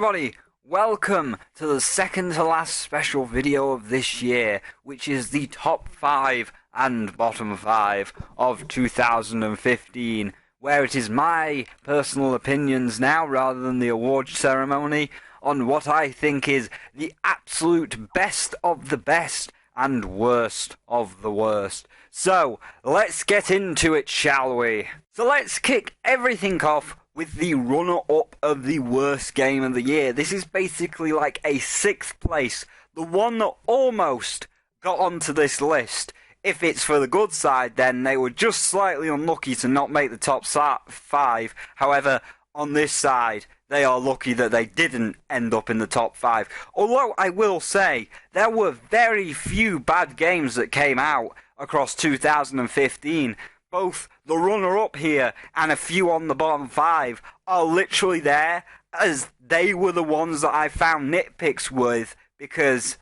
everybody, welcome to the second to last special video of this year, which is the top 5 and bottom 5 of 2015, where it is my personal opinions now, rather than the awards ceremony, on what I think is the absolute best of the best and worst of the worst. So, let's get into it, shall we? So let's kick everything off with the runner-up of the worst game of the year. This is basically like a 6th place, the one that almost got onto this list. If it's for the good side, then they were just slightly unlucky to not make the top 5. However, on this side, they are lucky that they didn't end up in the top 5. Although I will say, there were very few bad games that came out across 2015. Both the runner-up here and a few on the bottom 5 are literally there, as they were the ones that I found nitpicks with, because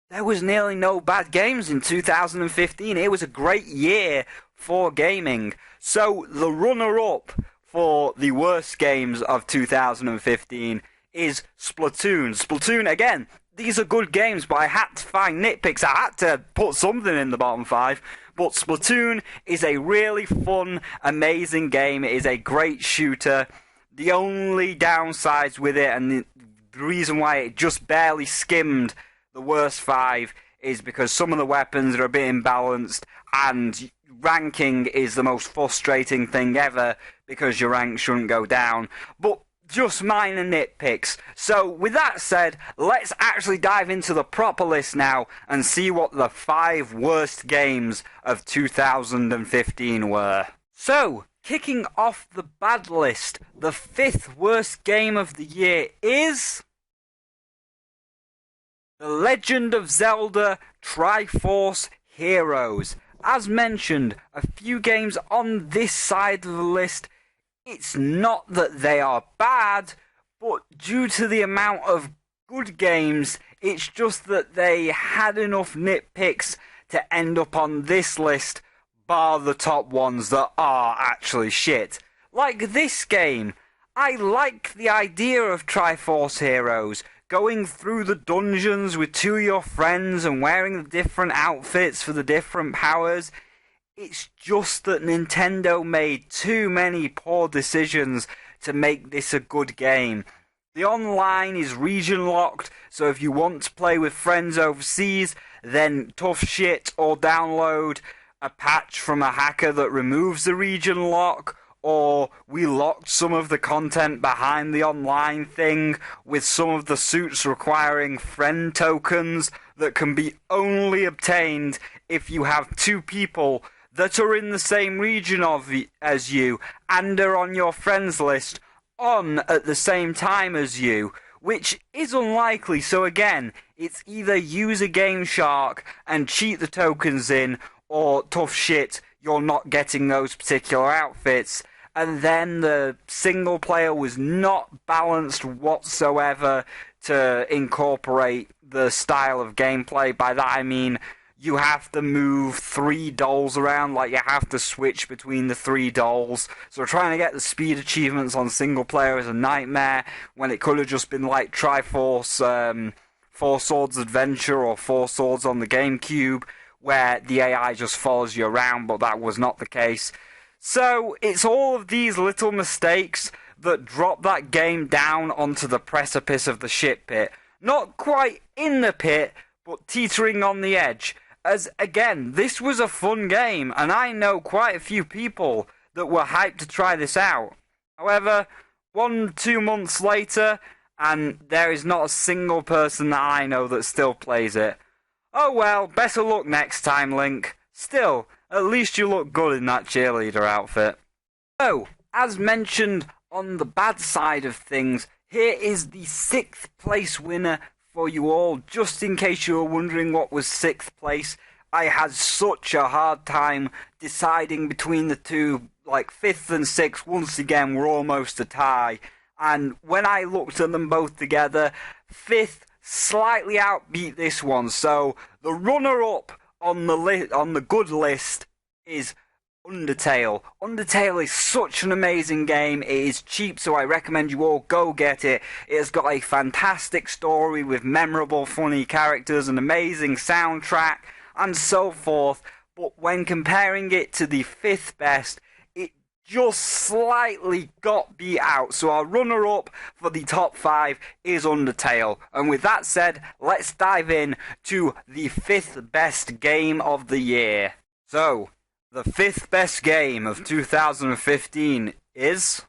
there was nearly no bad games in 2015. It was a great year for gaming. So the runner-up for the worst games of 2015 is Splatoon. Splatoon, again, these are good games, but I had to find nitpicks. I had to put something in the bottom 5. But Splatoon is a really fun, amazing game. It is a great shooter. The only downsides with it, and the reason why it just barely skimmed the worst 5, is because some of the weapons are a bit imbalanced, and ranking is the most frustrating thing ever, because your rank shouldn't go down. But just minor nitpicks. So, with that said, let's actually dive into the proper list now and see what the 5 worst games of 2015 were. So, kicking off the bad list, the 5th worst game of the year is The Legend of Zelda Triforce Heroes. As mentioned, a few games on this side of the list. It's not that they are bad, but due to the amount of good games, it's just that they had enough nitpicks to end up on this list, bar the top ones that are actually shit. Like this game, I like the idea of Triforce Heroes, going through the dungeons with 2 of your friends and wearing the different outfits for the different powers. It's just that Nintendo made too many poor decisions to make this a good game. The online is region locked, so if you want to play with friends overseas, then tough shit, or download a patch from a hacker that removes the region lock, or we locked some of the content behind the online thing, with some of the suits requiring friend tokens that can be only obtained if you have 2 people that are in the same region as you and are on your friends list on at the same time as you, which is unlikely. So again, it's either use a Game Shark and cheat the tokens in, or tough shit, you're not getting those particular outfits. And then the single player was not balanced whatsoever to incorporate the style of gameplay. By that I mean, you have to move 3 dolls around, like you have to switch between the 3 dolls. So trying to get the speed achievements on single player is a nightmare, when it could have just been like Triforce 4 Swords Adventure or 4 Swords on the GameCube, where the AI just follows you around, but that was not the case. So it's all of these little mistakes that drop that game down onto the precipice of the shit pit. Not quite in the pit, but teetering on the edge. As, again, this was a fun game, and I know quite a few people that were hyped to try this out. However, 1-2 months later, and there is not a single person that I know that still plays it. Oh well, better luck next time, Link. Still, at least you look good in that cheerleader outfit. So, as mentioned on the bad side of things, here is the 6th place winner for you all. Just in case you were wondering what was 6th place, I had such a hard time deciding between the two. Like 5th and 6th, once again, were almost a tie. And when I looked at them both together, 5th slightly outbeat this one. So the runner-up on the good list is Undertale. Undertale is such an amazing game. It is cheap, so I recommend you all go get it. It has got a fantastic story with memorable, funny characters, an amazing soundtrack, and so forth. But when comparing it to the fifth best, it just slightly got beat out. So our runner-up for the top 5 is Undertale. And with that said, let's dive in to the fifth best game of the year. So, the fifth best game of 2015 is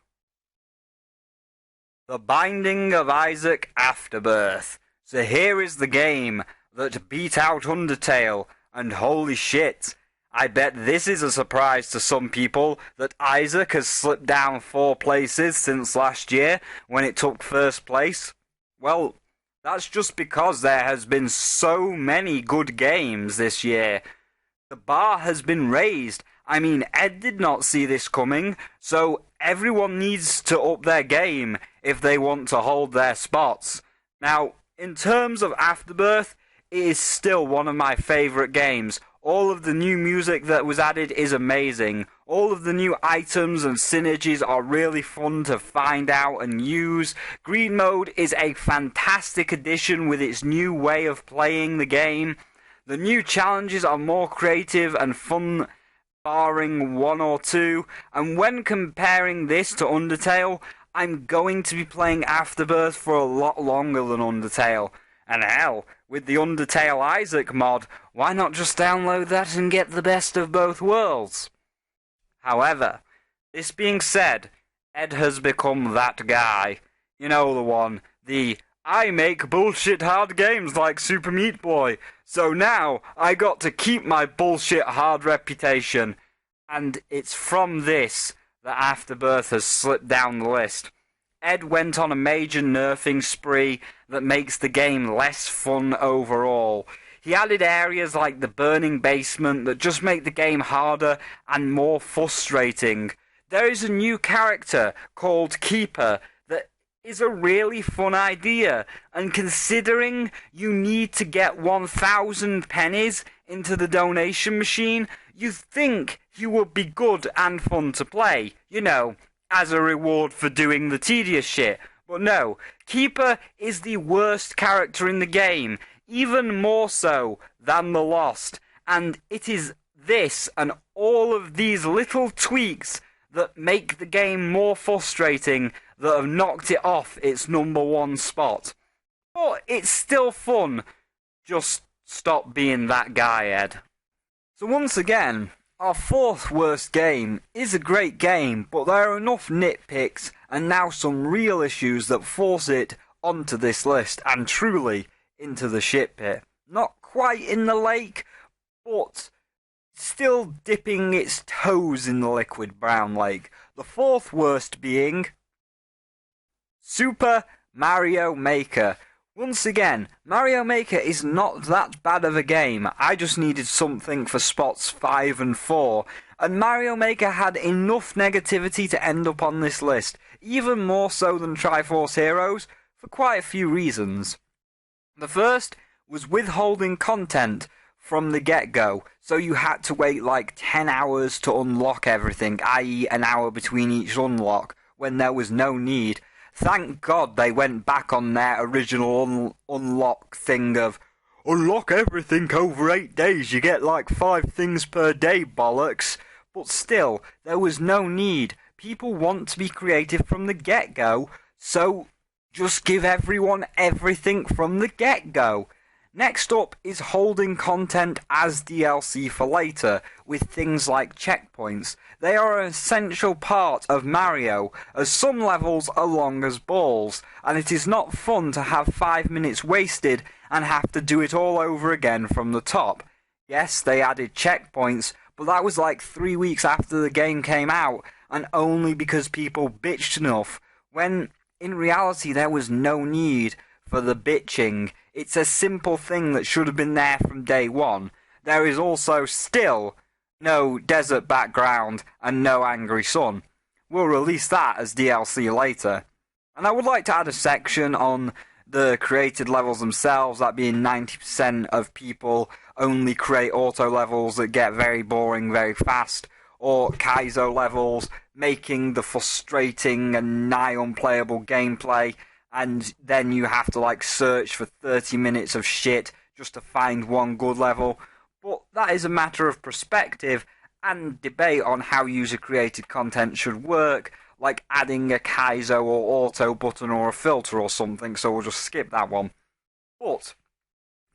The Binding of Isaac Afterbirth. So here is the game that beat out Undertale, and holy shit, I bet this is a surprise to some people that Isaac has slipped down 4 places since last year when it took first place. Well, that's just because there has been so many good games this year. The bar has been raised. I mean, Ed did not see this coming, so everyone needs to up their game if they want to hold their spots. Now, in terms of Afterbirth, it is still one of my favourite games. All of the new music that was added is amazing. All of the new items and synergies are really fun to find out and use. Green Mode is a fantastic addition with its new way of playing the game. The new challenges are more creative and fun, barring 1 or 2. And when comparing this to Undertale, I'm going to be playing Afterbirth for a lot longer than Undertale. And hell, with the Undertale Isaac mod, why not just download that and get the best of both worlds? However, this being said, Ed has become that guy. You know the one, the I make bullshit hard games like Super Meat Boy, so now I got to keep my bullshit hard reputation. And it's from this that Afterbirth has slipped down the list. Ed went on a major nerfing spree that makes the game less fun overall. He added areas like the burning basement that just make the game harder and more frustrating. There is a new character called Keeper that is a really fun idea, and considering you need to get 1,000 pennies into the donation machine, you'd think he would be good and fun to play, you know, as a reward for doing the tedious shit. But no, Keeper is the worst character in the game, even more so than the Lost, and it is this and all of these little tweaks that make the game more frustrating that have knocked it off its number 1 spot. But it's still fun. Just stop being that guy, Ed. So once again, our 4th worst game is a great game, but there are enough nitpicks and now some real issues that force it onto this list and truly into the shit pit. Not quite in the lake, but still dipping its toes in the liquid brown lake. The 4th worst being Super Mario Maker. Once again, Mario Maker is not that bad of a game. I just needed something for spots 5 and 4. And Mario Maker had enough negativity to end up on this list. Even more so than Triforce Heroes, for quite a few reasons. The first was withholding content from the get-go. So you had to wait like 10 hours to unlock everything, i.e. an hour between each unlock, when there was no need. Thank God they went back on their original unlock thing of unlock everything over 8 days, you get like 5 things per day, bollocks. But still, there was no need. People want to be creative from the get-go, so just give everyone everything from the get-go. Next up is holding content as DLC for later, with things like checkpoints. They are an essential part of Mario, as some levels are long as balls, and it is not fun to have 5 minutes wasted and have to do it all over again from the top. Yes, they added checkpoints, but that was like 3 weeks after the game came out, and only because people bitched enough, when in reality there was no need for the bitching. It's a simple thing that should have been there from day one. There is also still no desert background and no angry sun. We'll release that as DLC later. And I would like to add a section on the created levels themselves, that being 90% of people only create auto levels that get very boring very fast, or Kaizo levels, making the frustrating and nigh unplayable gameplay, and then you have to like search for 30 minutes of shit just to find one good level. But that is a matter of perspective and debate on how user-created content should work, like adding a Kaizo or auto button or a filter or something, so we'll just skip that one. But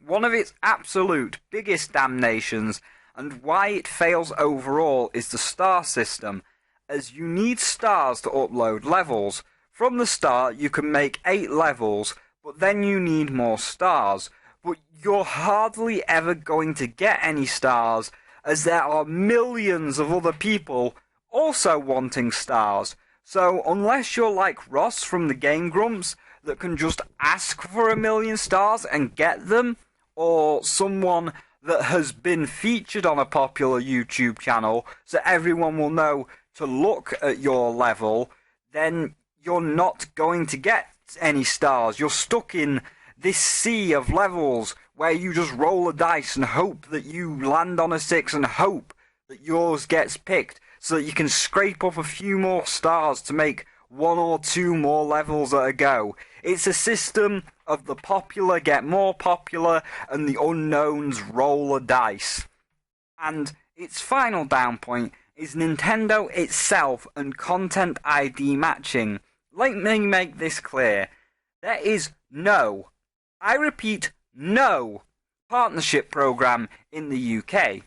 one of its absolute biggest damnations, and why it fails overall, is the star system, as you need stars to upload levels. From the start you can make 8 levels, but then you need more stars. But you're hardly ever going to get any stars, as there are millions of other people also wanting stars. So unless you're like Ross from the Game Grumps, that can just ask for 1,000,000 stars and get them, or someone that has been featured on a popular YouTube channel so everyone will know to look at your level, then you're not going to get any stars. You're stuck in this sea of levels where you just roll a dice and hope that you land on a 6 and hope that yours gets picked so that you can scrape up a few more stars to make 1 or 2 more levels at a go. It's a system of the popular get more popular and the unknowns roll a dice. And its final down point is Nintendo itself and content ID matching. Let me make this clear. There is no, I repeat, no partnership program in the UK.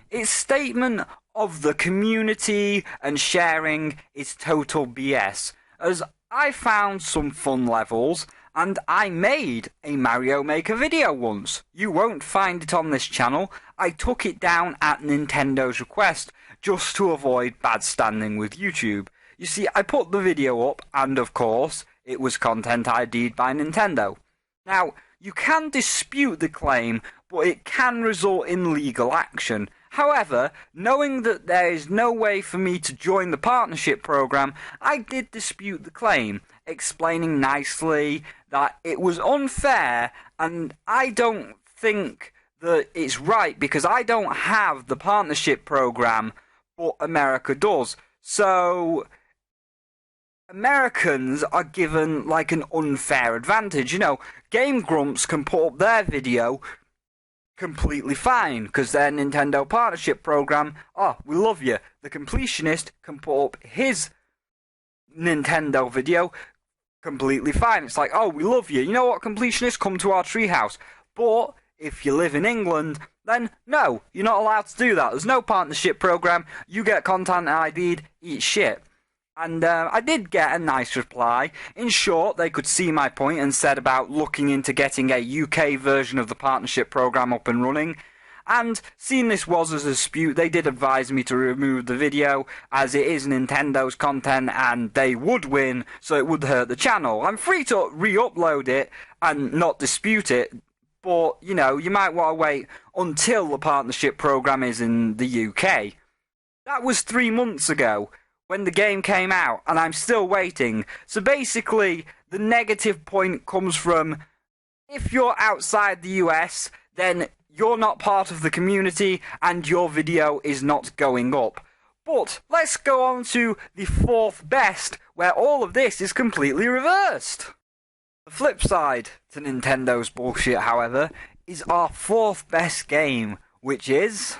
Its statement of the community and sharing is total BS, as I found some fun levels and I made a Mario Maker video once. You won't find it on this channel. I took it down at Nintendo's request just to avoid bad standing with YouTube. You see, I put the video up and of course it was content ID'd by Nintendo. Now, you can dispute the claim, but it can result in legal action. However, knowing that there is no way for me to join the partnership program, I did dispute the claim, explaining nicely that it was unfair and I don't think that it's right because I don't have the partnership program, but America does. So Americans are given like an unfair advantage. You know, Game Grumps can put up their video completely fine because their Nintendo partnership program, oh, we love you. The Completionist can put up his Nintendo video completely fine. It's like, oh, we love you. You know what, Completionist, come to our treehouse. But if you live in England, then no, you're not allowed to do that. There's no partnership program. You get content ID'd, eat shit. And I did get a nice reply. In short, they could see my point and said about looking into getting a UK version of the partnership program up and running. And seeing this was a dispute, they did advise me to remove the video as it is Nintendo's content and they would win, so it would hurt the channel. I'm free to re-upload it and not dispute it, but you know, you might want to wait until the partnership program is in the UK. That was 3 months ago when the game came out, and I'm still waiting. So basically, the negative point comes from, if you're outside the US, then you're not part of the community, and your video is not going up. But let's go on to the 4th best, where all of this is completely reversed. The flip side to Nintendo's bullshit, however, is our 4th best game, which is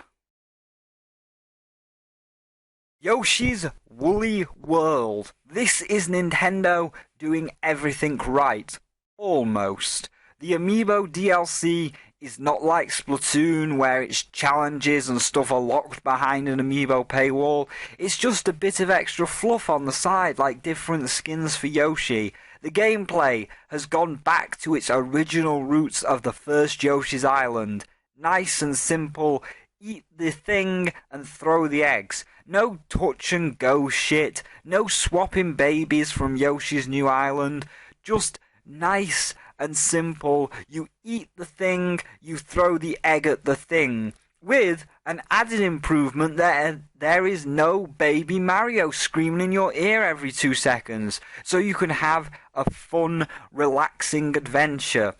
Yoshi's Woolly World. This is Nintendo doing everything right. Almost. The Amiibo DLC is not like Splatoon, where its challenges and stuff are locked behind an Amiibo paywall. It's just a bit of extra fluff on the side, like different skins for Yoshi. The gameplay has gone back to its original roots of the first Yoshi's Island. Nice and simple. Eat the thing and throw the eggs. No touch and go shit. No swapping babies from Yoshi's New Island. Just nice and simple. You eat the thing, you throw the egg at the thing. With an added improvement that there is no baby Mario screaming in your ear every 2 seconds. So you can have a fun, relaxing adventure.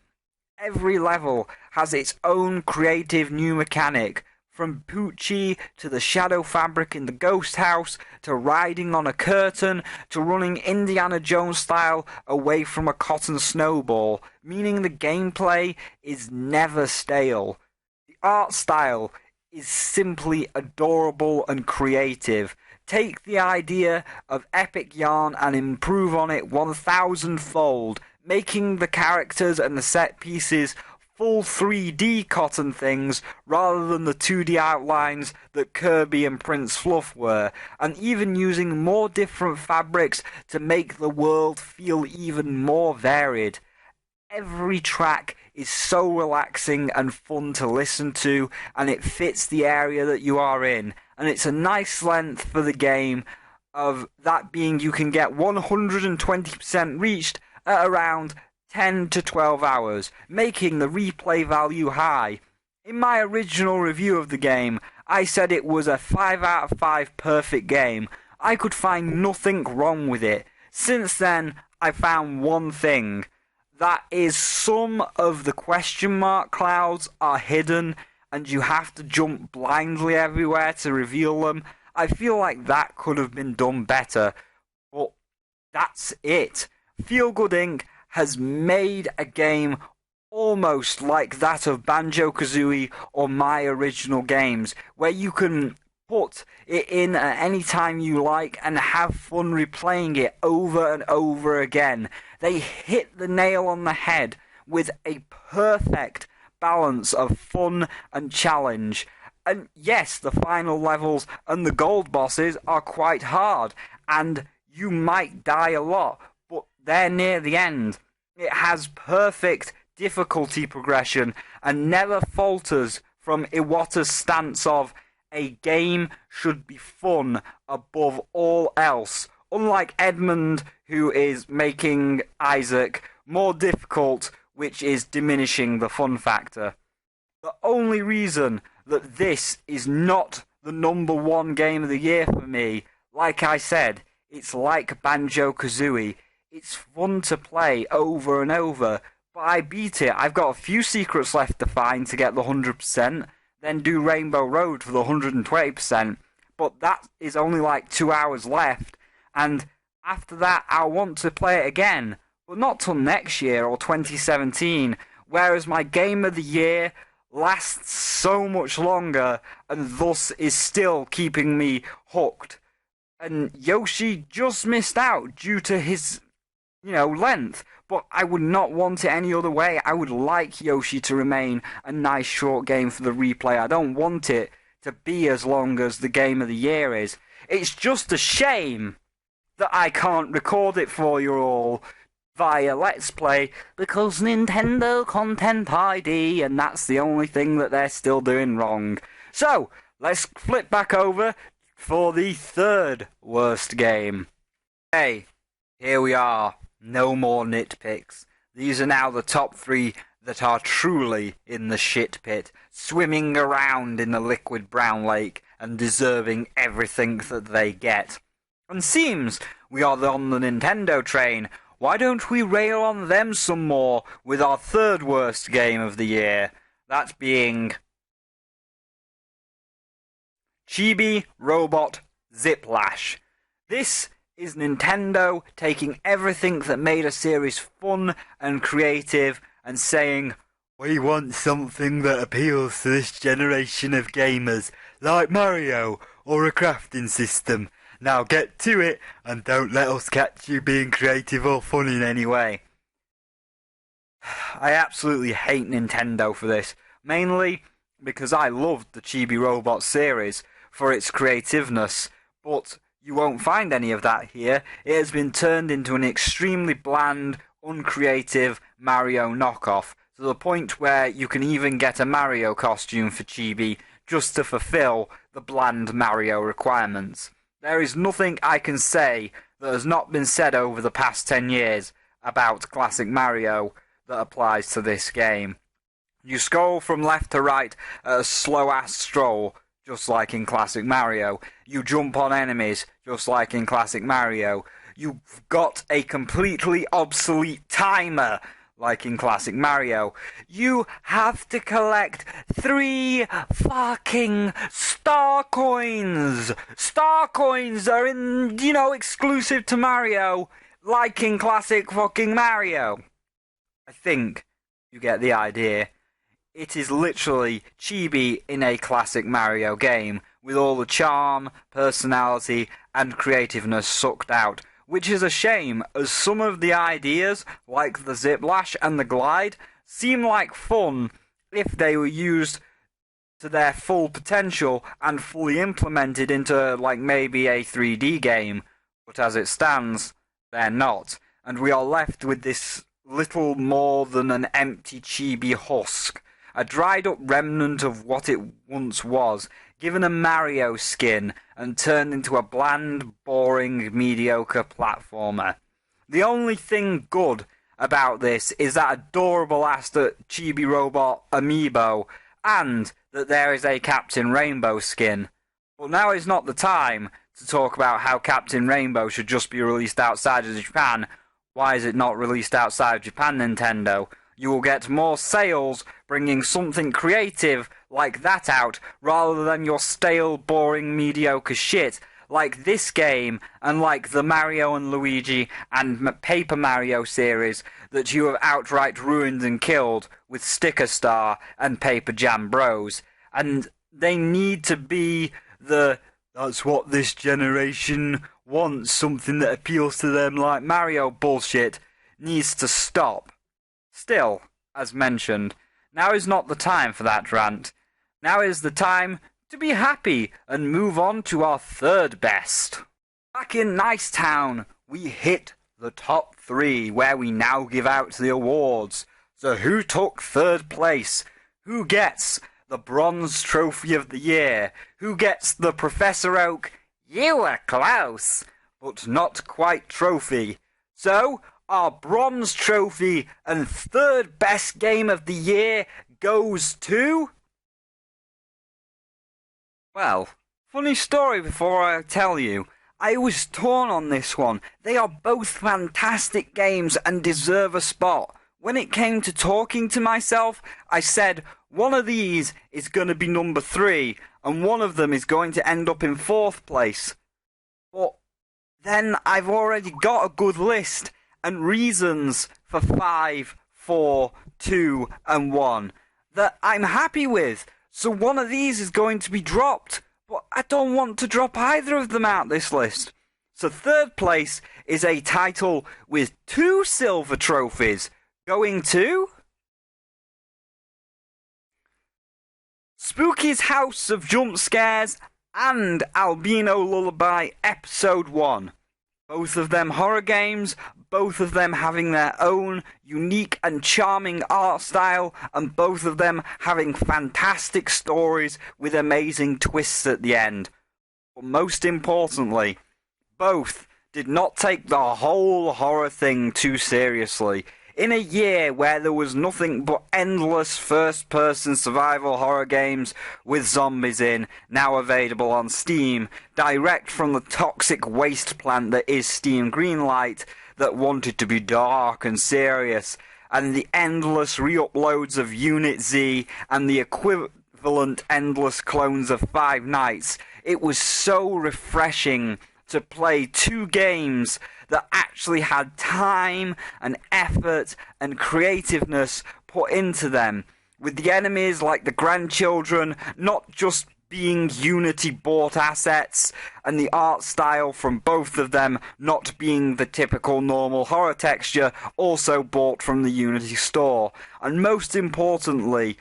Every level has its own creative new mechanic. From Poochie to the shadow fabric in the ghost house, to riding on a curtain, to running Indiana Jones style away from a cotton snowball, meaning the gameplay is never stale. The art style is simply adorable and creative. Take the idea of epic yarn and improve on it 1000-fold, making the characters and the set pieces full 3D cotton things rather than the 2D outlines that Kirby and Prince Fluff were, and even using more different fabrics to make the world feel even more varied. Every track is so relaxing and fun to listen to, and it fits the area that you are in, and it's a nice length for the game, of that being you can get 120% reached at around 10 to 12 hours, making the replay value high. In my original review of the game, I said it was a 5 out of 5 perfect game. I could find nothing wrong with it. Since then, I found one thing. That is, some of the question mark clouds are hidden, and you have to jump blindly everywhere to reveal them. I feel like that could have been done better, but that's it. Feel Good Inc. has made a game almost like that of Banjo-Kazooie or my original games, where you can put it in at any time you like and have fun replaying it over and over again. They hit the nail on the head with a perfect balance of fun and challenge. And yes, the final levels and the gold bosses are quite hard, and you might die a lot, but they're near the end. It has perfect difficulty progression and never falters from Iwata's stance of a game should be fun above all else, unlike Edmund, who is making Isaac more difficult, which is diminishing the fun factor. The only reason that this is not the #1 game of the year for me, like I said, it's like Banjo-Kazooie. It's fun to play over and over, but I beat it. I've got a few secrets left to find to get the 100%, then do Rainbow Road for the 120%, but that is only like 2 hours left, and after that I'll want to play it again, but not till next year or 2017, whereas my game of the year lasts so much longer and thus is still keeping me hooked. And Yoshi just missed out due to his, length, but I would not want it any other way. I would like Yoshi to remain a nice short game for the replay. I don't want it to be as long as the game of the year is. It's just a shame that I can't record it for you all via Let's Play, because Nintendo Content ID, and that's the only thing that they're still doing wrong. So, let's flip back over for the third worst game. Hey, here we are. No more nitpicks. These are now the top 3 that are truly in the shit pit, swimming around in the liquid brown lake and deserving everything that they get. And seems we are on the Nintendo train. Why don't we rail on them some more with our third worst game of the year? That being Chibi Robot Ziplash. This is Nintendo taking everything that made a series fun and creative and saying, we want something that appeals to this generation of gamers, like Mario or a crafting system. Now get to it and don't let us catch you being creative or fun in any way. I absolutely hate Nintendo for this, mainly because I loved the Chibi Robot series for its creativeness, but you won't find any of that here. It has been turned into an extremely bland, uncreative Mario knockoff, to the point where you can even get a Mario costume for Chibi just to fulfill the bland Mario requirements. There is nothing I can say that has not been said over the past 10 years about classic Mario that applies to this game. You scroll from left to right at a slow-ass stroll, just like in classic Mario. You jump on enemies, just like in classic Mario. You've got a completely obsolete timer, like in classic Mario. You have to collect 3 fucking star coins! Star coins are exclusive to Mario, like in classic fucking Mario. I think you get the idea. It is literally chibi in a classic Mario game, with all the charm, personality, and creativeness sucked out. Which is a shame, as some of the ideas, like the ziplash and the glide, seem like fun if they were used to their full potential and fully implemented into, like, maybe a 3D game. But as it stands, they're not. And we are left with this little more than an empty chibi husk. A dried up remnant of what it once was, given a Mario skin and turned into a bland, boring, mediocre platformer. The only thing good about this is that adorable ass chibi robot amiibo, and that there is a Captain Rainbow skin. But now is not the time to talk about how Captain Rainbow should just be released outside of Japan. Why is it not released outside of Japan, Nintendo? You will get more sales bringing something creative like that out, rather than your stale, boring, mediocre shit like this game and like the Mario and Luigi and Paper Mario series that you have outright ruined and killed with Sticker Star and Paper Jam Bros. And they need to be that's what this generation wants, something that appeals to them like Mario bullshit, needs to stop. Still, as mentioned, now is not the time for that rant. Now is the time to be happy and move on to our third best. Back in Nicetown, we hit the top 3, where we now give out the awards. So who took third place? Who gets the bronze trophy of the year? Who gets the Professor Oak, you were close, but not quite trophy? So, our bronze trophy and third best game of the year goes to... Well, funny story before I tell you. I was torn on this one. They are both fantastic games and deserve a spot. When it came to talking to myself, I said one of these is going to be number 3 and one of them is going to end up in 4th place. But then I've already got a good list and reasons for 5, 4, 2, and 1 that I'm happy with. So one of these is going to be dropped, but I don't want to drop either of them out this list. So third place is a title with 2 silver trophies, going to... Spooky's House of Jump Scares and Albino Lullaby Episode 1. Both of them horror games, both of them having their own unique and charming art style, and both of them having fantastic stories with amazing twists at the end. But most importantly, both did not take the whole horror thing too seriously. In a year where there was nothing but endless first-person survival horror games with zombies in, now available on Steam, direct from the toxic waste plant that is Steam Greenlight, that wanted to be dark and serious, and the endless re-uploads of Unit Z and the equivalent endless clones of Five Nights, it was so refreshing to play 2 games that actually had time and effort and creativeness put into them, with the enemies like the grandchildren not just being Unity bought assets, and the art style from both of them not being the typical normal horror texture also bought from the Unity store. And most importantly,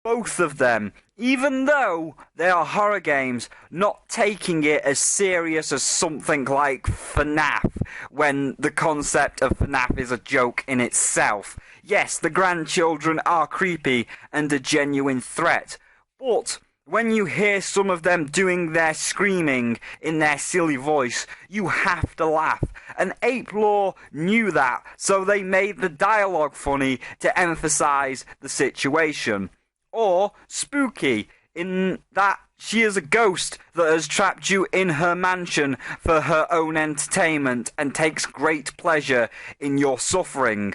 both of them, even though they are horror games, not taking it as serious as something like FNAF, when the concept of FNAF is a joke in itself. Yes, the grandchildren are creepy and a genuine threat, but when you hear some of them doing their screaming in their silly voice, you have to laugh. And Ape Law knew that, so they made the dialogue funny to emphasize the situation. Or Spooky, in that she is a ghost that has trapped you in her mansion for her own entertainment and takes great pleasure in your suffering.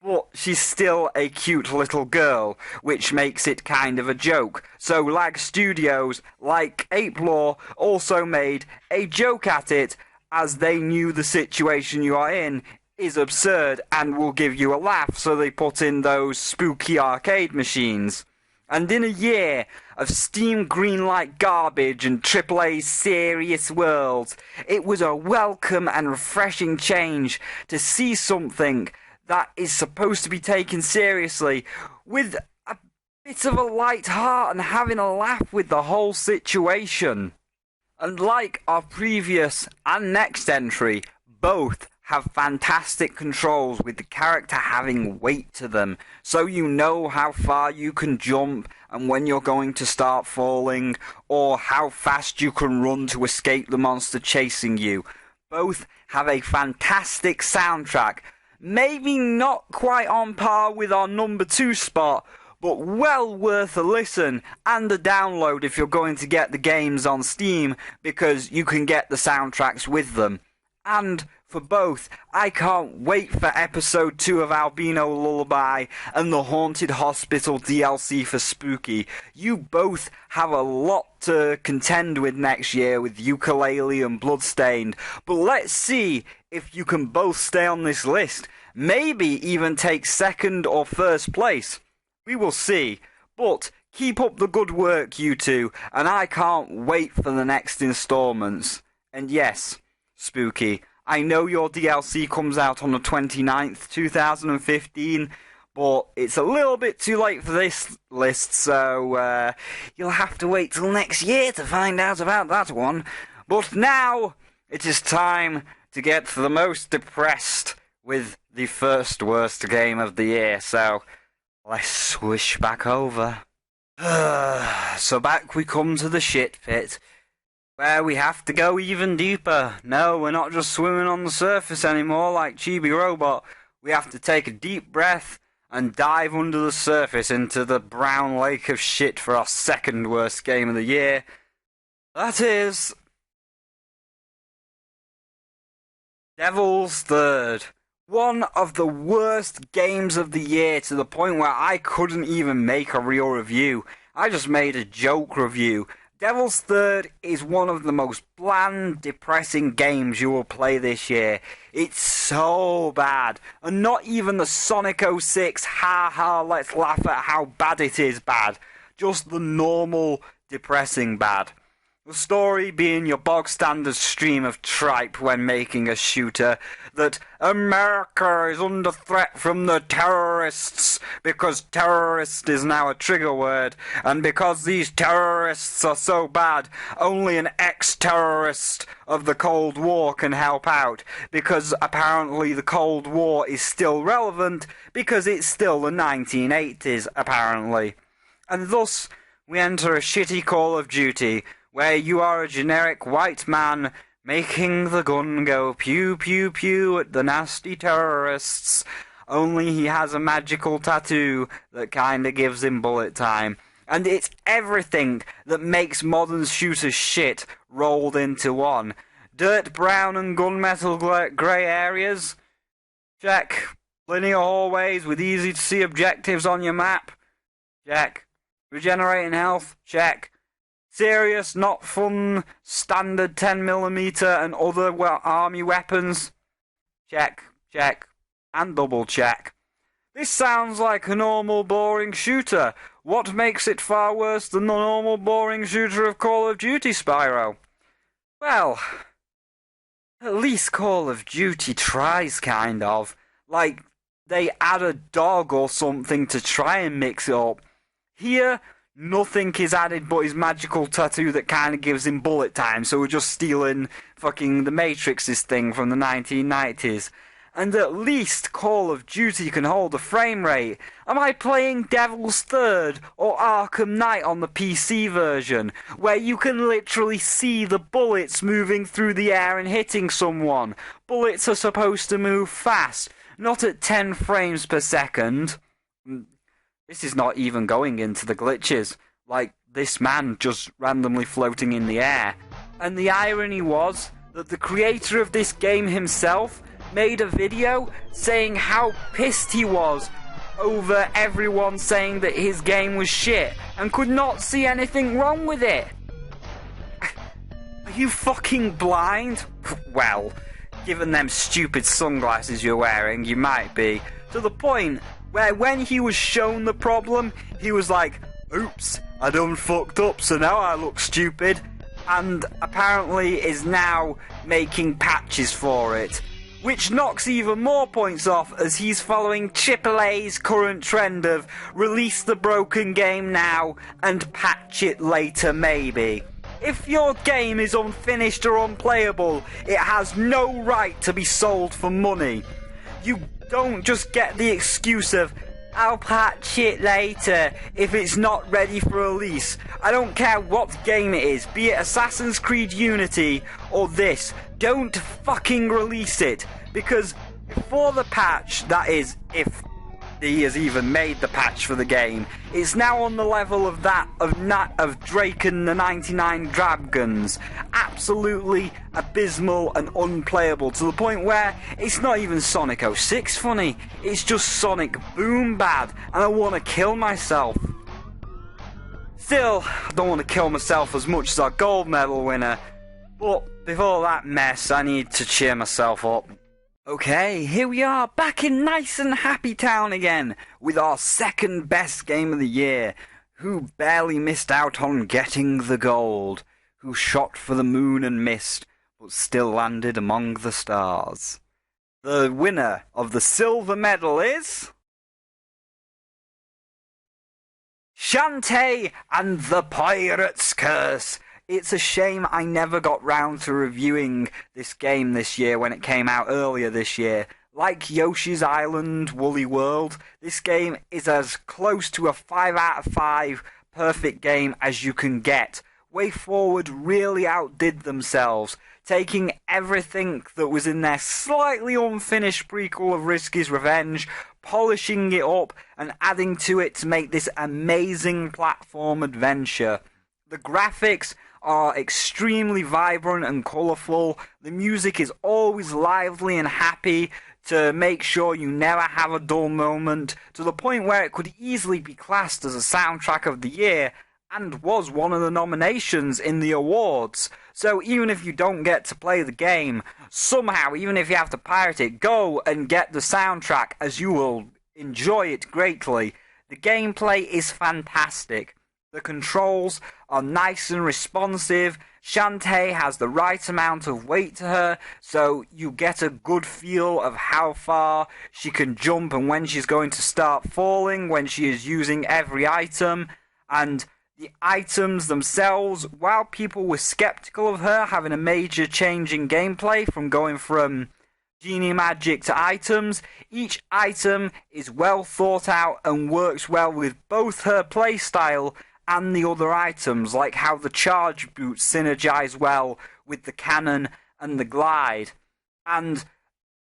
but she's still a cute little girl, which makes it kind of a joke. So Lag Studios, like Ape Law, also made a joke at it, as they knew the situation you are in is absurd and will give you a laugh, so they put in those spooky arcade machines. And in a year of Steam greenlight garbage and AAA serious worlds, it was a welcome and refreshing change to see something that is supposed to be taken seriously with a bit of a light heart and having a laugh with the whole situation. And like our previous and next entry, both have fantastic controls with the character having weight to them, so you know how far you can jump and when you're going to start falling, or how fast you can run to escape the monster chasing you. Both have a fantastic soundtrack, maybe not quite on par with our number 2 spot, but well worth a listen and a download if you're going to get the games on Steam, because you can get the soundtracks with them. And for both, I can't wait for episode 2 of Albino Lullaby and the Haunted Hospital DLC for Spooky. You both have a lot to contend with next year with Yooka-Laylee and Bloodstained, but let's see if you can both stay on this list, maybe even take second or first place. We will see, but keep up the good work, you two, and I can't wait for the next installments. And yes, Spooky, I know your DLC comes out on the 29th, 2015, but it's a little bit too late for this list, so you'll have to wait till next year to find out about that one. But now, it is time to get the most depressed with the first worst game of the year, so let's swish back over. So back we come to the shit pit, where we have to go even deeper. No, we're not just swimming on the surface anymore like Chibi Robot. We have to take a deep breath and dive under the surface into the brown lake of shit for our second worst game of the year. That is Devil's Third. One of the worst games of the year, to the point where I couldn't even make a real review. I just made a joke review. Devil's Third is one of the most bland, depressing games you will play this year. It's so bad. And not even the Sonic 06, ha, let's laugh at how bad it is bad. Just the normal, depressing bad. The story being your bog standard stream of tripe when making a shooter, that America is under threat from the terrorists, because terrorist is now a trigger word, and because these terrorists are so bad, only an ex-terrorist of the Cold War can help out, because apparently the Cold War is still relevant, because it's still the 1980s, apparently. And thus, we enter a shitty Call of Duty, where you are a generic white man making the gun go pew pew pew at the nasty terrorists, only he has a magical tattoo that kinda gives him bullet time. And it's everything that makes modern shooters shit rolled into one. Dirt brown and gunmetal grey areas? Check. Linear hallways with easy to see objectives on your map? Check. Regenerating health? Check. Serious, not fun, standard 10mm and other army weapons? Check, and double check. This sounds like a normal boring shooter. What makes it far worse than the normal boring shooter of Call of Duty, Spyro? Well, at least Call of Duty tries, kind of. Like, they add a dog or something to try and mix it up. Here, nothing is added but his magical tattoo that kind of gives him bullet time, so we're just stealing fucking the Matrix's thing from the 1990s. And at least Call of Duty can hold a frame rate. Am I playing Devil's Third or Arkham Knight on the PC version, where you can literally see the bullets moving through the air and hitting someone? Bullets are supposed to move fast, not at 10 frames per second. This is not even going into the glitches, like this man just randomly floating in the air. And the irony was that the creator of this game himself made a video saying how pissed he was over everyone saying that his game was shit and could not see anything wrong with it. Are you fucking blind? Well, given them stupid sunglasses you're wearing, you might be. To the point where when he was shown the problem, he was like, oops, I done fucked up, so now I look stupid. And apparently is now making patches for it. Which knocks even more points off as he's following AAA's current trend of release the broken game now and patch it later maybe. If your game is unfinished or unplayable, it has no right to be sold for money. You don't just get the excuse of, I'll patch it later if it's not ready for release. I don't care what game it is, be it Assassin's Creed Unity or this. Don't fucking release it, because before the patch, that is, if he has even made the patch for the game, it's now on the level of that of Drake and the 99 Dragons. Absolutely abysmal and unplayable, to the point where it's not even Sonic 06 funny, it's just Sonic Boom bad, and I want to kill myself. Still, I don't want to kill myself as much as our gold medal winner, but before that mess, I need to cheer myself up. Okay, here we are, back in nice and happy town again, with our second best game of the year, who barely missed out on getting the gold, who shot for the moon and missed, but still landed among the stars. The winner of the silver medal is Shantae and the Pirate's Curse. It's a shame I never got round to reviewing this game this year when it came out earlier this year. Like Yoshi's Island Woolly World, this game is as close to a 5 out of 5 perfect game as you can get. WayForward really outdid themselves, taking everything that was in their slightly unfinished prequel of Risky's Revenge, polishing it up and adding to it to make this amazing platform adventure. The graphics are extremely vibrant and colourful. The music is always lively and happy to make sure you never have a dull moment, to the point where it could easily be classed as a soundtrack of the year and was one of the nominations in the awards. So even if you don't get to play the game, somehow, even if you have to pirate it, go and get the soundtrack as you will enjoy it greatly. The gameplay is fantastic. The controls are nice and responsive. Shantae has the right amount of weight to her, so you get a good feel of how far she can jump and when she's going to start falling, when she is using every item. And the items themselves, while people were skeptical of her having a major change in gameplay from going from genie magic to items, each item is well thought out and works well with both her playstyle and the other items, like how the charge boots synergize well with the cannon and the glide. And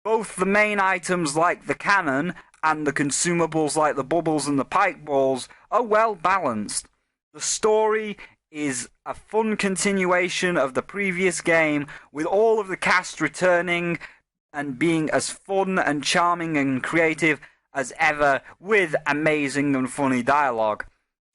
both the main items like the cannon and the consumables like the bubbles and the pike balls are well balanced. The story is a fun continuation of the previous game, with all of the cast returning and being as fun and charming and creative as ever, with amazing and funny dialogue.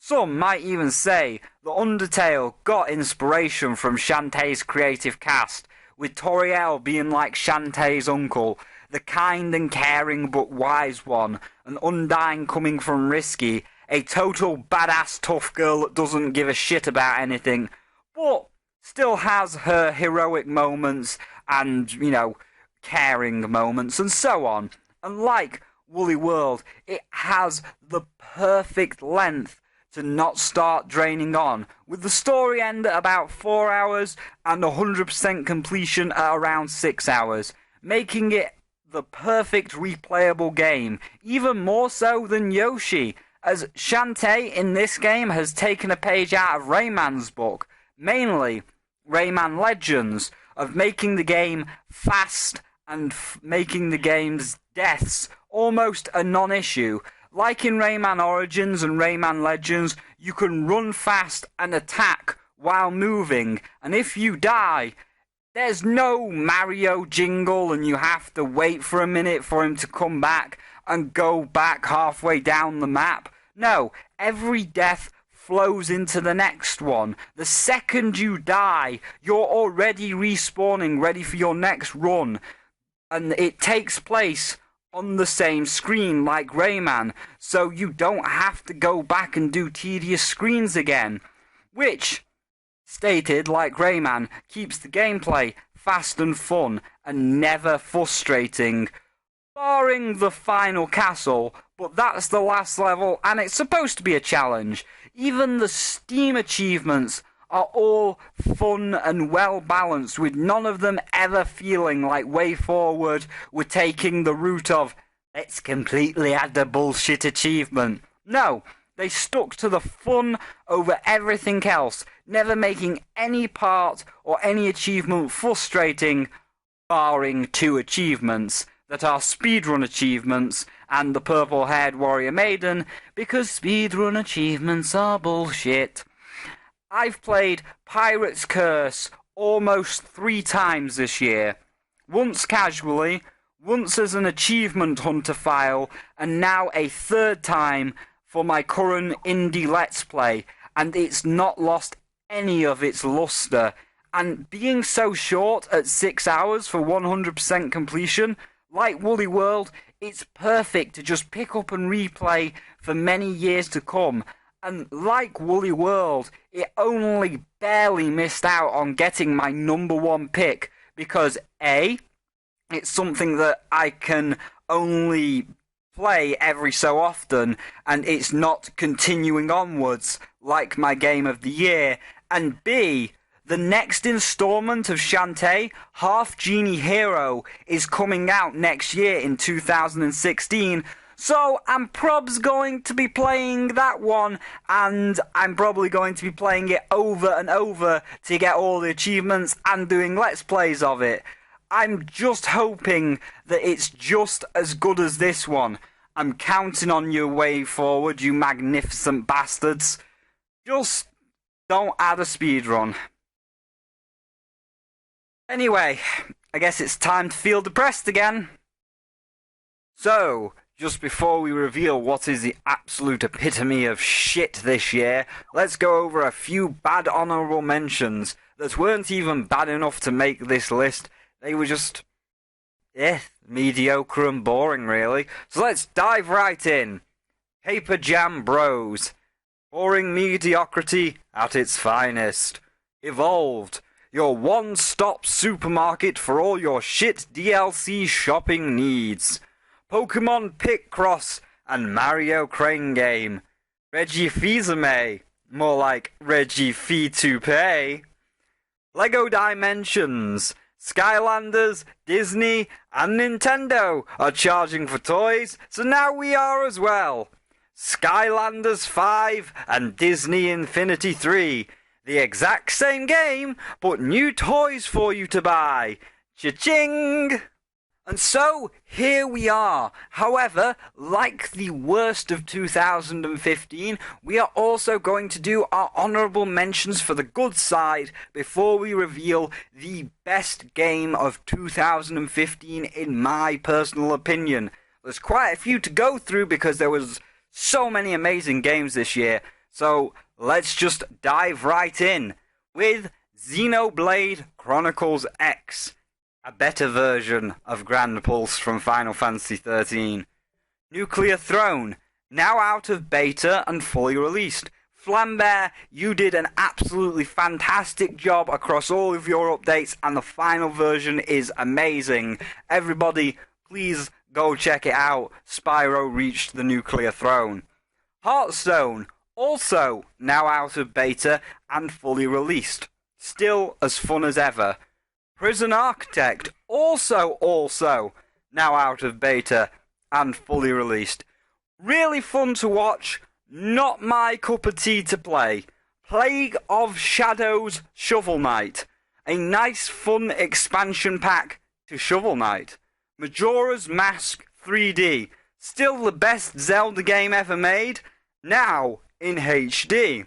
Some might even say that Undertale got inspiration from Shantae's creative cast, with Toriel being like Shantae's uncle, the kind and caring but wise one, and Undyne coming from Risky, a total badass tough girl that doesn't give a shit about anything, but still has her heroic moments and, caring moments and so on. And like Woolly World, it has the perfect length to not start draining on, with the story end at about 4 hours and 100% completion at around 6 hours, making it the perfect replayable game, even more so than Yoshi, as Shantae in this game has taken a page out of Rayman's book, mainly Rayman Legends, of making the game fast and making the game's deaths almost a non-issue. Like in Rayman Origins and Rayman Legends, you can run fast and attack while moving, and if you die, There's no Mario jingle and you have to wait for a minute for him to come back and go back halfway down the map. No, every death flows into the next one. The second you die, you're already respawning, ready for your next run. And it takes place on the same screen like Rayman, so you don't have to go back and do tedious screens again. Which, stated like Rayman, keeps the gameplay fast and fun and never frustrating. Barring the final castle, but that's the last level and it's supposed to be a challenge. Even the Steam achievements are all fun and well balanced, with none of them ever feeling like Way Forward were taking the route of, let's completely add the bullshit achievement. No, they stuck to the fun over everything else, never making any part or any achievement frustrating, barring 2 achievements that are speedrun achievements and the purple-haired warrior maiden, because speedrun achievements are bullshit. I've played Pirate's Curse almost 3 times this year. Once casually, once as an achievement hunter file, and now a 3rd time for my current indie Let's Play, and it's not lost any of its luster. And being so short at 6 hours for 100% completion, like Woolly World, it's perfect to just pick up and replay for many years to come. And like Woolly World, it only barely missed out on getting my #1 pick because A, it's something that I can only play every so often and it's not continuing onwards like my game of the year, and B, the next installment of Shantae, Half Genie Hero, is coming out next year in 2016, so I'm probs going to be playing that one, and I'm probably going to be playing it over and over to get all the achievements and doing Let's Plays of it. I'm just hoping that it's just as good as this one. I'm counting on your Way Forward, you magnificent bastards. Just don't add a speedrun. Anyway, I guess it's time to feel depressed again. So, just before we reveal what is the absolute epitome of shit this year, let's go over a few bad honourable mentions that weren't even bad enough to make this list. They were just, mediocre and boring, really. So let's dive right in. Paper Jam Bros. Boring mediocrity at its finest. Evolved. Your one-stop supermarket for all your shit DLC shopping needs. Pokemon Picross and Mario Crane Game. Reggie Fils-Aimé, more like Reggie Fee-to-Pay. Lego Dimensions. Skylanders, Disney, and Nintendo are charging for toys, so now we are as well. Skylanders 5 and Disney Infinity 3. The exact same game, but new toys for you to buy. Cha-ching! And so, here we are. However, like the worst of 2015, we are also going to do our honourable mentions for the good side before we reveal the best game of 2015 in my personal opinion. There's quite a few to go through because there was so many amazing games this year. So, let's just dive right in with Xenoblade Chronicles X. A better version of Grand Pulse from Final Fantasy XIII. Nuclear Throne, now out of beta and fully released. Flambert, you did an absolutely fantastic job across all of your updates, and the final version is amazing. Everybody, please go check it out. Spyro reached the Nuclear Throne. Hearthstone, also now out of beta and fully released. Still as fun as ever. Prison Architect, also now out of beta and fully released. Really fun to watch, not my cup of tea to play. Plague of Shadows Shovel Knight, a nice fun expansion pack to Shovel Knight. Majora's Mask 3D, still the best Zelda game ever made, now in HD.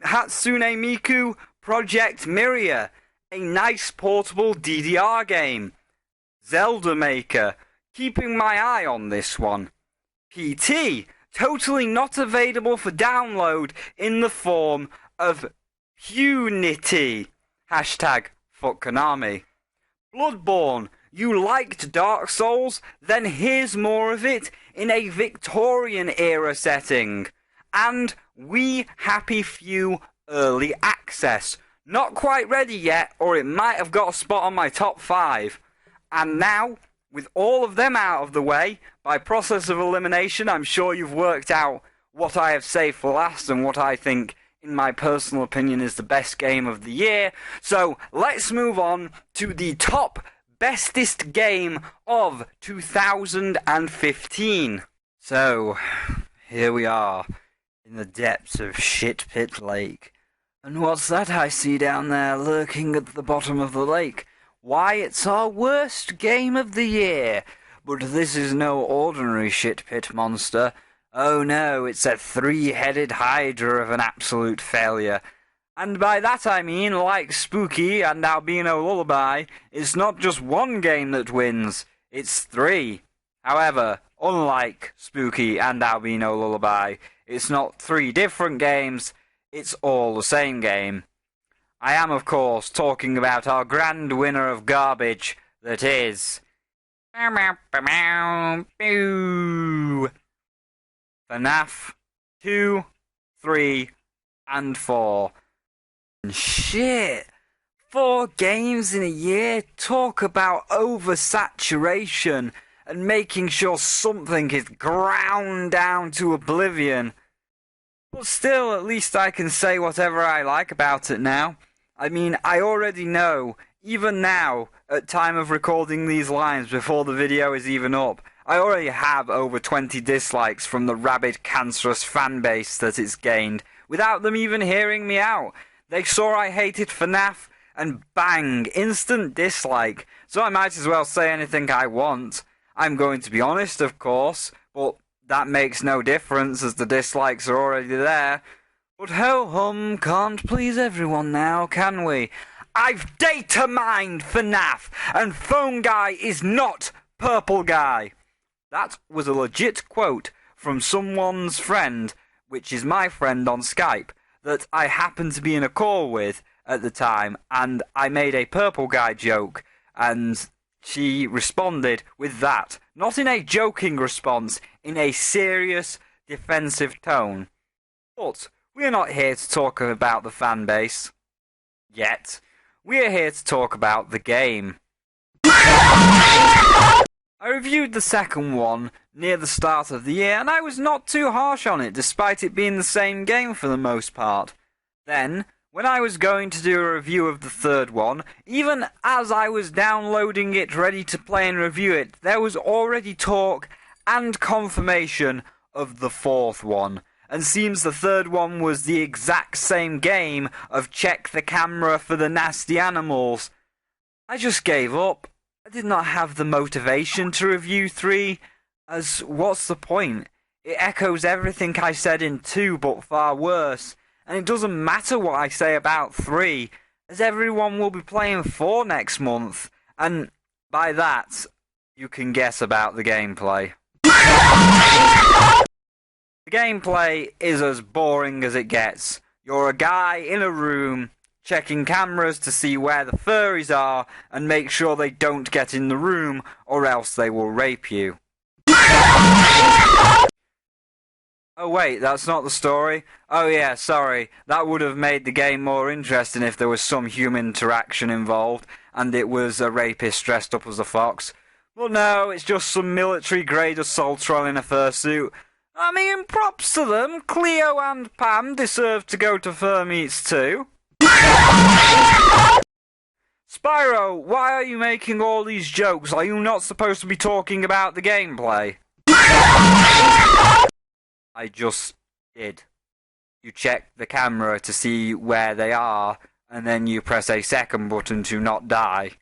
Hatsune Miku Project Miria, a nice portable DDR game. Zelda Maker, keeping my eye on this one. PT, totally not available for download in the form of Unity. Hashtag fuck Konami. Bloodborne, you liked Dark Souls? Then here's more of it in a Victorian era setting. And We Happy Few Early Access. Not quite ready yet, or it might have got a spot on my top 5. And now, with all of them out of the way, by process of elimination, I'm sure you've worked out what I have saved for last and what I think, in my personal opinion, is the best game of the year. So, let's move on to the top bestest game of 2015. So, here we are, in the depths of Shit Pit Lake. And what's that I see down there lurking at the bottom of the lake? Why, it's our worst game of the year. But this is no ordinary shit pit monster. Oh no, it's a 3-headed hydra of an absolute failure. And by that I mean, like Spooky and Albino Lullaby, it's not just one game that wins, it's 3. However, unlike Spooky and Albino Lullaby, it's not 3 different games, it's all the same game. I am, of course, talking about our grand winner of garbage, that is... FNAF 2, 3, and 4. Shit! 4 games in a year? Talk about oversaturation and making sure something is ground down to oblivion. But still, at least I can say whatever I like about it now. I mean, I already know, even now, at time of recording these lines before the video is even up, I already have over 20 dislikes from the rabid, cancerous fanbase that it's gained, without them even hearing me out. They saw I hated FNAF, and bang, instant dislike, so I might as well say anything I want. I'm going to be honest, of course, but that makes no difference as the dislikes are already there. But ho-hum, can't please everyone now, can we? I've data mined FNAF, and Phone Guy is not Purple Guy. That was a legit quote from someone's friend, which is my friend on Skype, that I happened to be in a call with at the time, and I made a Purple Guy joke, and she responded with that. Not in a joking response, in a serious, defensive tone. But we're not here to talk about the fan base. Yet. We're here to talk about the game. I reviewed the second one near the start of the year, and I was not too harsh on it, despite it being the same game for the most part. Then, when I was going to do a review of the third one, even as I was downloading it ready to play and review it, there was already talk and confirmation of the fourth one. And seems the third one was the exact same game of check the camera for the nasty animals. I just gave up. I did not have the motivation to review 3, as what's the point? It echoes everything I said in 2, but far worse. And it doesn't matter what I say about 3, as everyone will be playing 4 next month. And by that, you can guess about the gameplay. The gameplay is as boring as it gets. You're a guy in a room checking cameras to see where the furries are and make sure they don't get in the room or else they will rape you. Oh wait, that's not the story? Oh yeah, sorry. That would have made the game more interesting if there was some human interaction involved and it was a rapist dressed up as a fox. But no, it's just some military-grade assault troll in a fursuit. I mean, props to them. Cleo and Pam deserve to go to fur meets too. Spyro, why are you making all these jokes? Are you not supposed to be talking about the gameplay? I just did. You check the camera to see where they are, and then you press a second button to not die.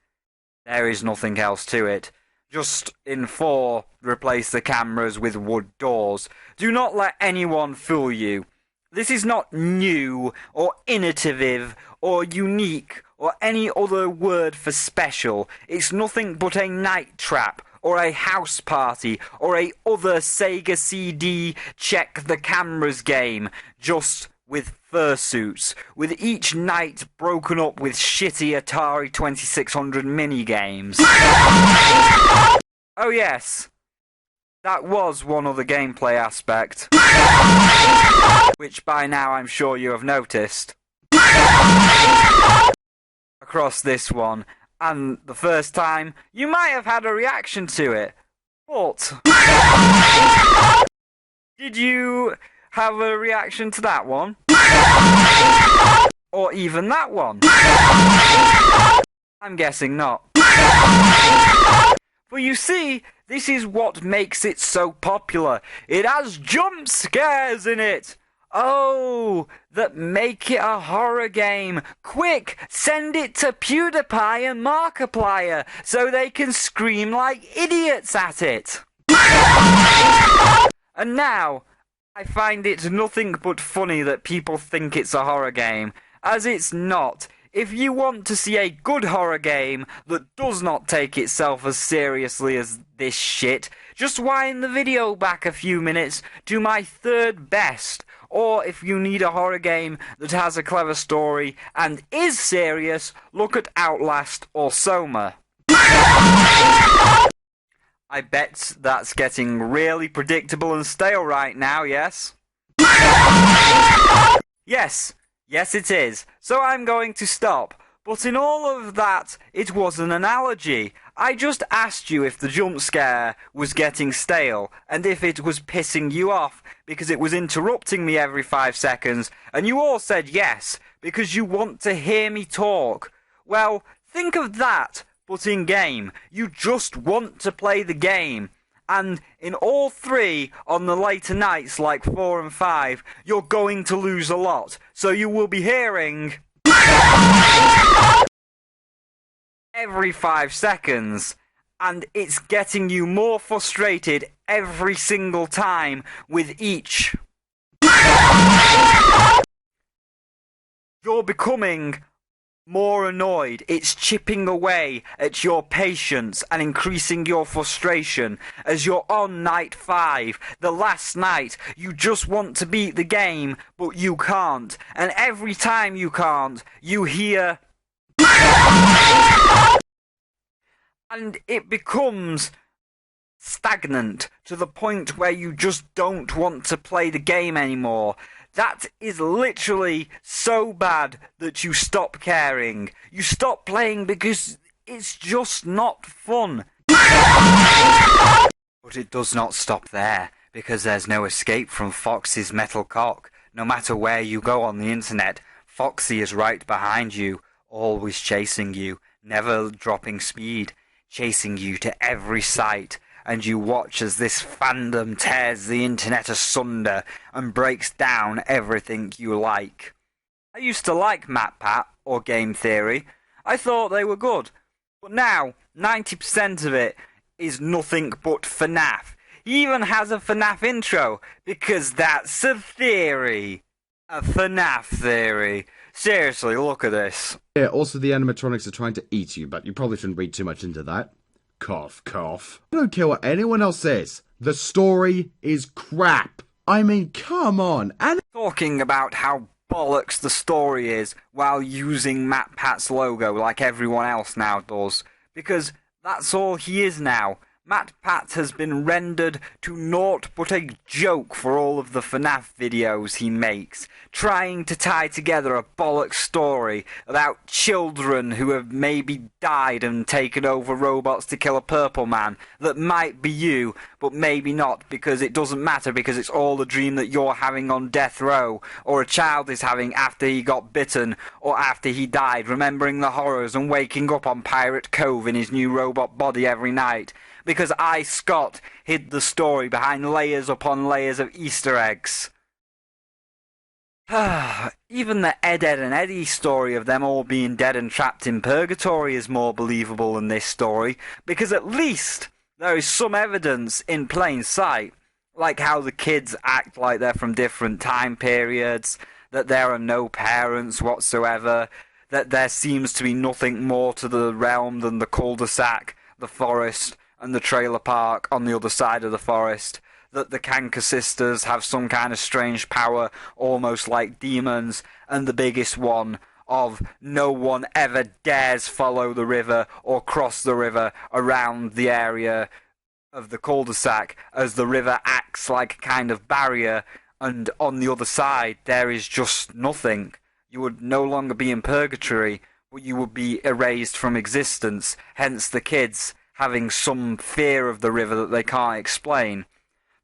There is nothing else to it. Just in 4, replace the cameras with wood doors. Do not let anyone fool you. This is not new, or innovative, or unique, or any other word for special. It's nothing but a night trap, or a house party, or a other Sega CD check the cameras game, just with fursuits, with each night broken up with shitty Atari 2600 minigames. Oh yes, that was one other gameplay aspect, which by now I'm sure you have noticed. Across this one, and the first time, you might have had a reaction to it, but did you have a reaction to that one? Or even that one? I'm guessing not. But you see, this is what makes it so popular. It has jump scares in it. Oh, that make it a horror game. Quick, send it to PewDiePie and Markiplier so they can scream like idiots at it. And now, I find it nothing but funny that people think it's a horror game, as it's not. If you want to see a good horror game that does not take itself as seriously as this shit, just wind the video back a few minutes to my third best. Or if you need a horror game that has a clever story and is serious, look at Outlast or Soma. I bet that's getting really predictable and stale right now, yes? Yes it is. So I'm going to stop. But in all of that, it was an analogy. I just asked you if the jump scare was getting stale, and if it was pissing you off, because it was interrupting me every 5 seconds, and you all said yes, because you want to hear me talk. Well, think of that, but in game. You just want to play the game. And in all 3, on the later nights like 4 and 5, you're going to lose a lot. So you will be hearing every 5 seconds. And it's getting you more frustrated every single time with each. You're becoming more annoyed. It's chipping away at your patience and increasing your frustration as you're on night 5, the last night. You just want to beat the game, but you can't. And every time you can't, you hear and it becomes stagnant to the point where you just don't want to play the game anymore. That is literally so bad that you stop caring. You stop playing because it's just not fun. But it does not stop there, because there's no escape from Foxy's metal cock. No matter where you go on the internet, Foxy is right behind you, always chasing you, never dropping speed, chasing you to every site. And you watch as this fandom tears the internet asunder and breaks down everything you like. I used to like MatPat or Game Theory. I thought they were good. But now, 90% of it is nothing but FNAF. He even has a FNAF intro, because that's a theory. A FNAF theory. Seriously, look at this. Yeah, also the animatronics are trying to eat you, but you probably shouldn't read too much into that. Cough, cough. I don't care what anyone else says. The story is crap. I mean, come on. And talking about how bollocks the story is while using MatPat's logo like everyone else now does. Because that's all he is now. MatPat has been rendered to naught but a joke for all of the FNAF videos he makes, trying to tie together a bollocks story about children who have maybe died and taken over robots to kill a purple man that might be you, but maybe not, because it doesn't matter, because it's all a dream that you're having on death row, or a child is having after he got bitten, or after he died, remembering the horrors and waking up on Pirate Cove in his new robot body every night. Because I, Scott, hid the story behind layers upon layers of Easter eggs. Even the Ed, Ed and Eddie story of them all being dead and trapped in purgatory is more believable than this story, because at least there is some evidence in plain sight, like how the kids act like they're from different time periods, that there are no parents whatsoever, that there seems to be nothing more to the realm than the cul-de-sac, the forest, and the trailer park on the other side of the forest, that the Canker sisters have some kind of strange power, almost like demons, and the biggest one of no one ever dares follow the river or cross the river around the area of the cul-de-sac, as the river acts like a kind of barrier, and on the other side there is just nothing. You would no longer be in purgatory, but you would be erased from existence, hence the kids having some fear of the river that they can't explain.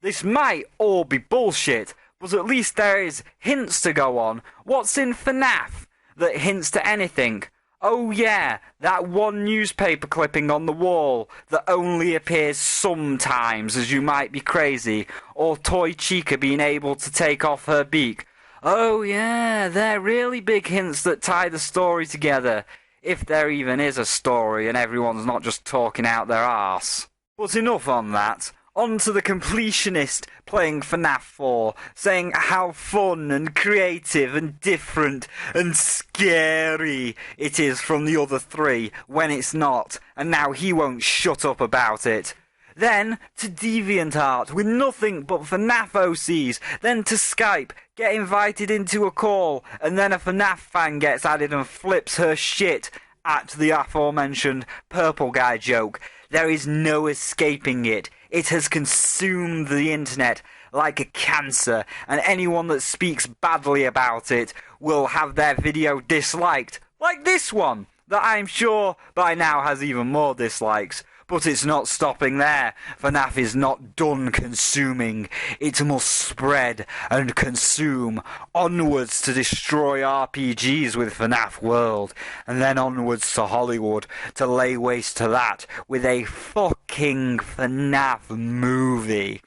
This might all be bullshit, but at least there is hints to go on. What's in FNAF that hints to anything? Oh yeah, that one newspaper clipping on the wall that only appears sometimes as you might be crazy, or Toy Chica being able to take off her beak. Oh yeah, they're really big hints that tie the story together, if there even is a story and everyone's not just talking out their arse. But enough on that. On to the completionist playing FNAF 4, saying how fun and creative and different and scary it is from the other three when it's not, and now he won't shut up about it. Then to DeviantArt with nothing but FNAF OCs, then to Skype, get invited into a call, and then a FNAF fan gets added and flips her shit at the aforementioned purple guy joke. There is no escaping it. It has consumed the internet like a cancer, and anyone that speaks badly about it will have their video disliked, like this one, that I'm sure by now has even more dislikes. But it's not stopping there. FNAF is not done consuming. It must spread and consume onwards to destroy RPGs with FNAF World, and then onwards to Hollywood to lay waste to that with a fucking FNAF movie.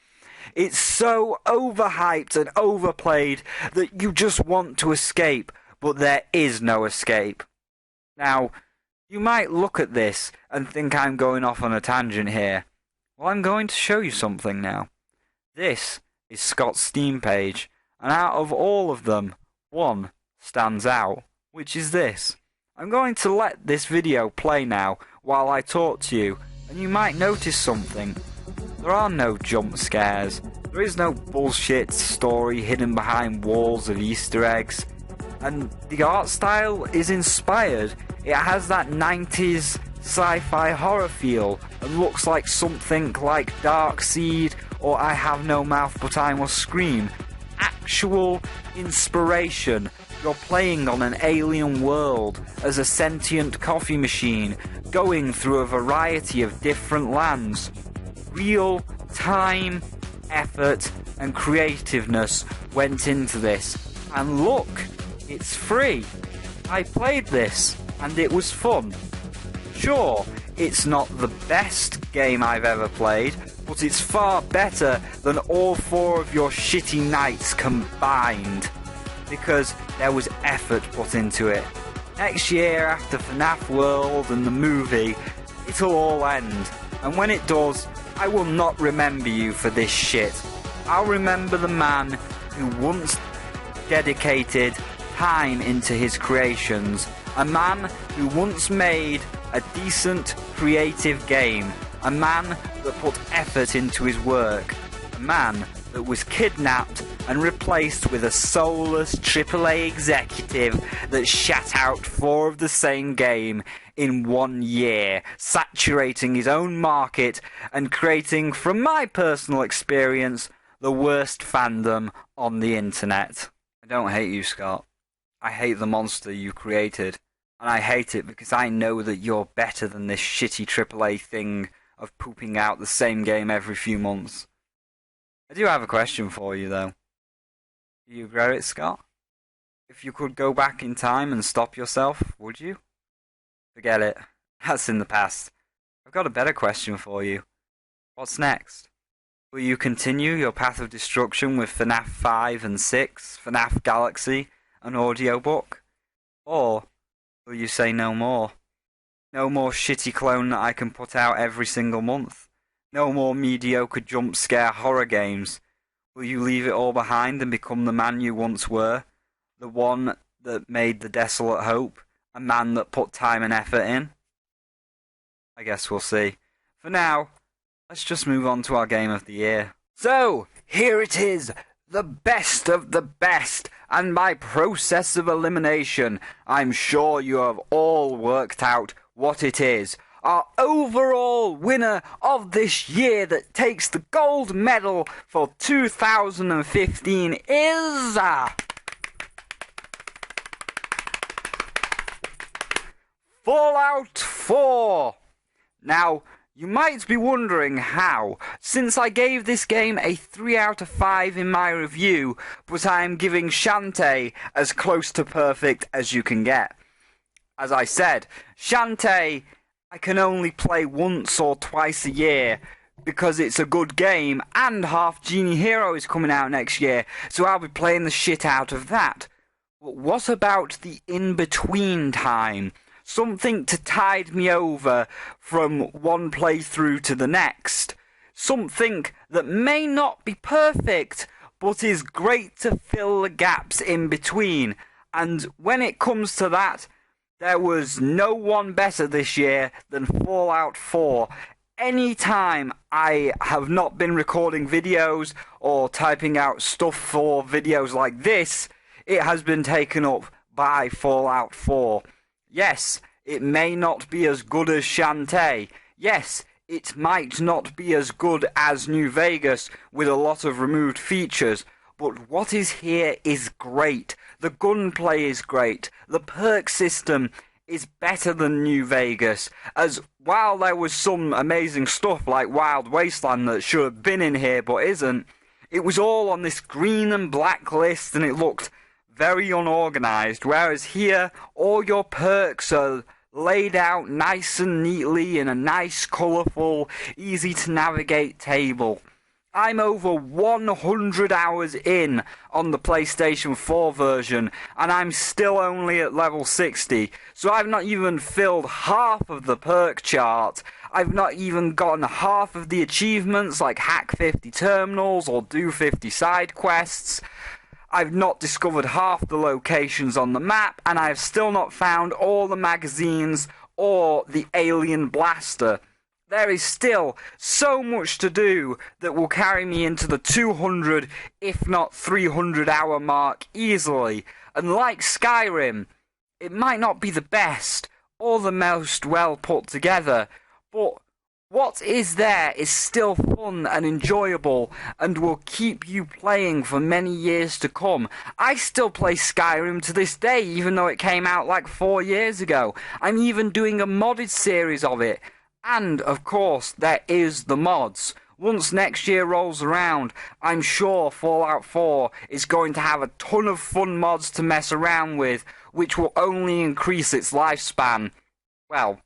It's so overhyped and overplayed that you just want to escape, but there is no escape. Now, you might look at this and think I'm going off on a tangent here. Well, I'm going to show you something now. This is Scott's Steam page, and out of all of them, one stands out, which is this. I'm going to let this video play now while I talk to you, and you might notice something. There are no jump scares. There is no bullshit story hidden behind walls of Easter eggs. And the art style is inspired. It has that 90s sci-fi horror feel and looks like something like Darkseid or I Have No Mouth But I Must Scream. Actual inspiration. You're playing on an alien world as a sentient coffee machine going through a variety of different lands. Real time, effort and creativeness went into this. And look, it's free. I played this and it was fun. Sure, it's not the best game I've ever played, but it's far better than all four of your shitty nights combined, because there was effort put into it. Next year, after FNAF World and the movie, it'll all end, and when it does, I will not remember you for this shit. I'll remember the man who once dedicated time into his creations, a man who once made a decent creative game, a man that put effort into his work, a man that was kidnapped and replaced with a soulless AAA executive that shat out 4 of the same game in 1 year, saturating his own market and creating, from my personal experience, the worst fandom on the internet. I don't hate you, Scott. I hate the monster you created. And I hate it because I know that you're better than this shitty AAA thing of pooping out the same game every few months. I do have a question for you, though. Do you regret it, Scott? If you could go back in time and stop yourself, would you? Forget it. That's in the past. I've got a better question for you. What's next? Will you continue your path of destruction with FNAF 5 and 6, FNAF Galaxy, an audiobook? Or will you say no more? No more shitty clone that I can put out every single month? No more mediocre jump scare horror games? Will you leave it all behind and become the man you once were? The one that made the Desolate Hope a man that put time and effort in? I guess we'll see. For now, let's just move on to our game of the year. So, here it is, the best of the best, and by process of elimination, I'm sure you have all worked out what it is. Our overall winner of this year that takes the gold medal for 2015 is... Fallout 4! Now, you might be wondering how, since I gave this game a 3 out of 5 in my review, but I am giving Shantae as close to perfect as you can get. As I said, Shantae I can only play once or twice a year, because it's a good game, and Half Genie Hero is coming out next year, so I'll be playing the shit out of that. But what about the in-between time? Something to tide me over from one playthrough to the next. Something that may not be perfect, but is great to fill the gaps in between. And when it comes to that, there was no one better this year than Fallout 4. Any time I have not been recording videos or typing out stuff for videos like this, it has been taken up by Fallout 4. Yes, it may not be as good as Shantae. Yes, it might not be as good as New Vegas with a lot of removed features, but what is here is great. The gunplay is great. The perk system is better than New Vegas, as while there was some amazing stuff like Wild Wasteland that should have been in here but isn't, it was all on this green and black list and it looked very unorganised, whereas here all your perks are laid out nice and neatly in a nice, colourful, easy to navigate table. I'm over 100 hours in on the PlayStation 4 version, and I'm still only at level 60, so I've not even filled half of the perk chart. I've not even gotten half of the achievements like hack 50 terminals or do 50 side quests. I've not discovered half the locations on the map, and I've still not found all the magazines or the alien blaster. There is still so much to do that will carry me into the 200, if not 300 hour mark easily. And like Skyrim, it might not be the best or the most well put together, but what is there is still fun and enjoyable and will keep you playing for many years to come. I still play Skyrim to this day, even though it came out like 4 years ago. I'm even doing a modded series of it. And, of course, there is the mods. Once next year rolls around, I'm sure Fallout 4 is going to have a ton of fun mods to mess around with, which will only increase its lifespan. Well,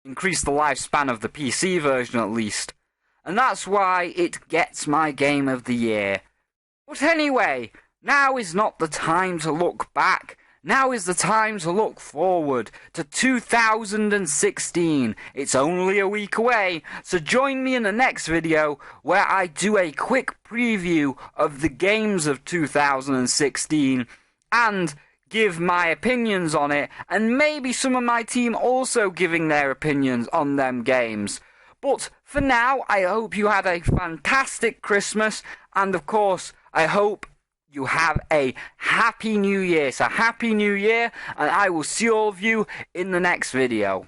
increase the lifespan of the PC version at least. And that's why it gets my game of the year. But anyway, now is not the time to look back. Now is the time to look forward to 2016. It's only a week away, so join me in the next video where I do a quick preview of the games of 2016 and give my opinions on it, and maybe some of my team also giving their opinions on them games. But for now, I hope you had a fantastic Christmas, and of course, I hope you have a happy new year. So happy new year, and I will see all of you in the next video.